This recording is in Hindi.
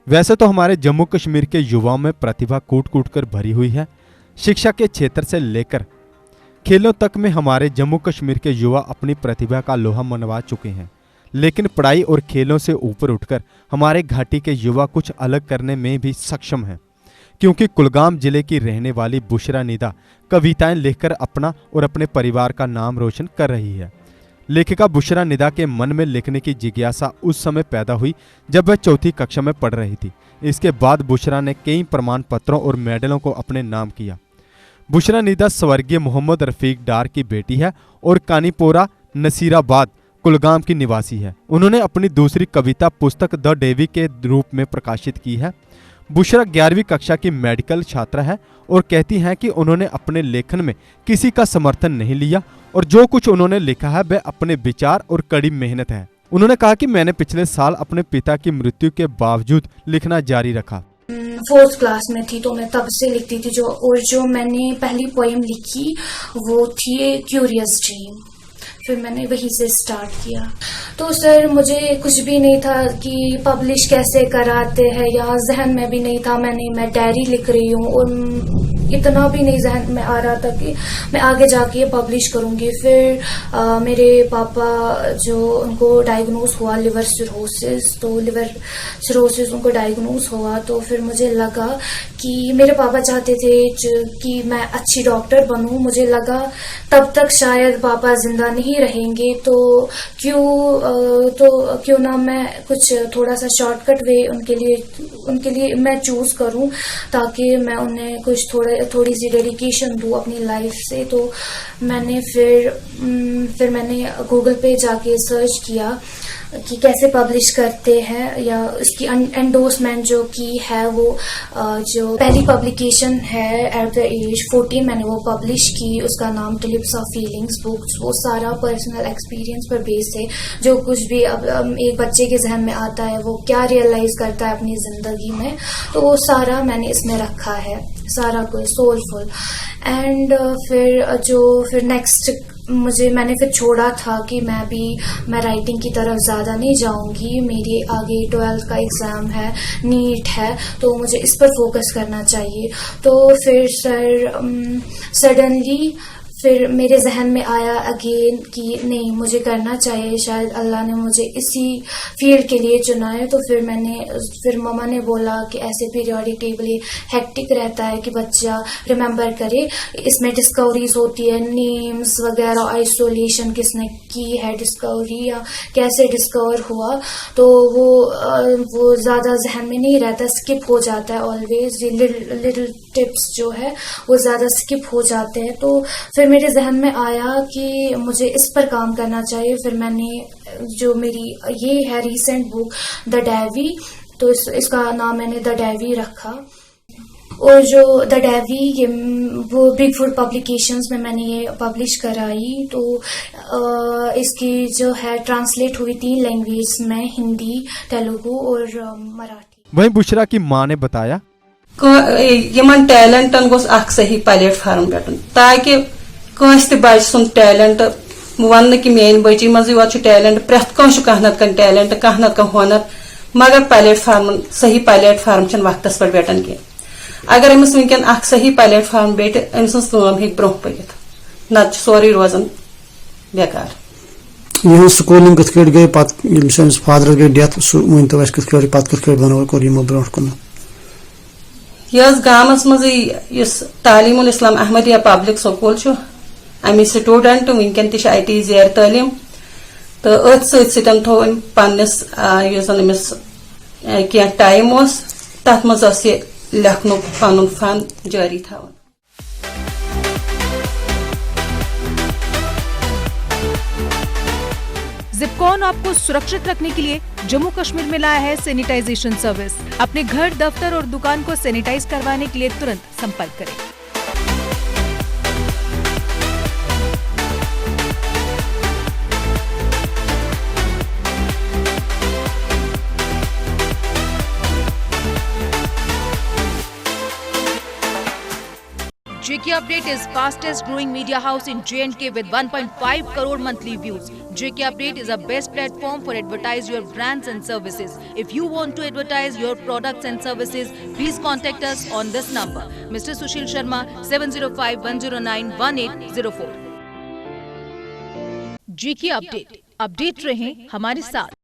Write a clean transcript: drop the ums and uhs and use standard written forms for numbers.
वैसे तो हमारे जम्मू कश्मीर के युवाओं में प्रतिभा कूट कूट कर भरी हुई है। शिक्षा के क्षेत्र से लेकर खेलों तक में हमारे जम्मू कश्मीर के युवा अपनी प्रतिभा का लोहा मनवा चुके हैं। लेकिन पढ़ाई और खेलों से ऊपर उठकर हमारे घाटी के युवा कुछ अलग करने में भी सक्षम हैं, क्योंकि कुलगाम जिले की रहने वाली बुशरा निदा कविताएं लिखकर अपना और अपने परिवार का नाम रोशन कर रही है। लेखिका बुशरा निदा के मन में लिखने की जिज्ञासा उस समय पैदा हुई जब वह चौथी कक्षा में पढ़ रही थी। इसके बाद बुशरा ने कई प्रमाण पत्रों और मेडलों को अपने नाम किया। बुशरा निदा स्वर्गीय मोहम्मद रफीक डार की बेटी है और कानीपोरा नसीराबाद कुलगाम की निवासी है। उन्होंने अपनी दूसरी कविता पुस्तक द डेवी के रूप में प्रकाशित की है। बुशरा 11वीं कक्षा की मेडिकल छात्रा है और कहती हैं कि उन्होंने अपने लेखन में किसी का समर्थन नहीं लिया और जो कुछ उन्होंने लिखा है वह अपने विचार और कड़ी मेहनत है। उन्होंने कहा कि मैंने पिछले साल अपने पिता की मृत्यु के बावजूद लिखना जारी रखा। 4th क्लास में थी तो मैं तब से लिखती थी। जो मैंने पहली पोएम लिखी वो थी क्यूरियस ड्रीम। फिर मैंने वहीं से स्टार्ट किया। तो सर मुझे कुछ भी नहीं था कि पब्लिश कैसे कराते हैं, या जहन में भी नहीं था। मैं डायरी लिख रही हूँ और इतना भी नहीं जहन में आ रहा था कि मैं आगे जाके पब्लिश करूँगी। फिर मेरे पापा जो उनको डायग्नोज हुआ लिवर सिरोसिस, तो लिवर सिरोसिस उनको डायग्नोज हुआ। तो फिर मुझे लगा कि मेरे पापा चाहते थे कि मैं अच्छी डॉक्टर बनूं। मुझे लगा तब तक शायद पापा जिंदा नहीं रहेंगे, तो क्यों ना मैं कुछ थोड़ा सा शॉर्टकट वे उनके लिए मैं चूज करूं, ताकि मैं उन्हें कुछ थोड़ी सी डेडिकेशन दूं अपनी लाइफ से। तो मैंने फिर मैंने गूगल पे जाके सर्च किया कि कैसे पब्लिश करते हैं, या उसकी एंडोर्समेंट जो की है वो जो पहली पब्लिकेशन है एट द एज 14 मैंने वो पब्लिश की। उसका नाम टुलिप्स ऑफ फीलिंग्स बुक्स। वो सारा पर्सनल एक्सपीरियंस पर बेस है। जो कुछ भी अब एक बच्चे के जहन में आता है वो क्या रियलाइज करता है अपनी जिंदगी में, तो वो सारा मैंने इसमें रखा है, सारा कुछ सोलफुल। एंड फिर नेक्स्ट मैंने फिर छोड़ा था कि मैं राइटिंग की तरफ ज़्यादा नहीं जाऊंगी। मेरे आगे 12th का एग्ज़ाम है, नीट है, तो मुझे इस पर फोकस करना चाहिए। तो फिर सडनली फिर मेरे जहन में आया अगेन कि नहीं, मुझे करना चाहिए, शायद अल्लाह ने मुझे इसी फील्ड के लिए चुना है। तो फिर मम्मा ने बोला कि ऐसे पीरियोडिक टेबल हेक्टिक रहता है कि बच्चा रिमेम्बर करे, इसमें डिस्कवरीज होती है, नेम्स वगैरह, आइसोलेशन किसने की है डिस्कवरी या कैसे डिस्कवर हुआ, तो वो ज़्यादा जहन में नहीं रहता, स्किप हो जाता है ऑलवेज। लिटिल टिप्स जो है वो ज़्यादा स्किप हो जाते हैं। तो फिर मेरे जहन में आया कि मुझे इस पर काम करना चाहिए। फिर मैंने जो मेरी ये है रीसेंट बुक द डेवी, तो इसका नाम मैंने द डेवी रखा। और जो द डेवी वो बिग फुड पब्लिकेशंस में मैंने ये पब्लिश कराई। तो इसकी जो है ट्रांसलेट हुई 3 लैंग्वेज में, हिंदी, तेलुगु और मराठी। वहीं बुशरा की मां ने बताया यमन टैलेंटन गोस अख सही प्लेटफॉर्म पे, ताकि कंस बच्चे सुन टैलेंट वन कि मेन बची मज योत टैलेंट, प्रेथ कह नत कह टैलेंट, कह नत कह हुनर, मगर प्लेटफॉर्म सही प्लेटफॉर्म वक्त पे बेटान कह। अगर अमिस वनकन अख सही प्लेटफॉर्म बेटे अमिस हे ब्रोह पगित, नत सोरे रोजान बेकार। यह स्कूलिंग कथ गई पे फादर गई डेथ, सह वन तो कथ बनो ब्रो कुन यह गामस मज तालीमुल इस्लाम अहमदिया पब्लिक स्कूल अमी स्टूडेंट वनकन IT ज़ेर तालीम। तो अथ सतन थो पन्नस अमिस कह टाइम तथ मज लेखन पन फन जारी थवन। जिपकॉन आपको सुरक्षित रखने के लिए जम्मू कश्मीर में लाया है सैनिटाइजेशन सर्विस। अपने घर, दफ्तर और दुकान को सैनिटाइज करवाने के लिए तुरंत संपर्क करें। JK Update is fastest growing media house in J&K with 1.5 crore monthly views. JK Update is a best platform for advertise your brands and services. If you want to advertise your products and services, please contact us on this number. Mr. Sushil Sharma, 705-109-1804. JK Update, update रहें हमारे साथ।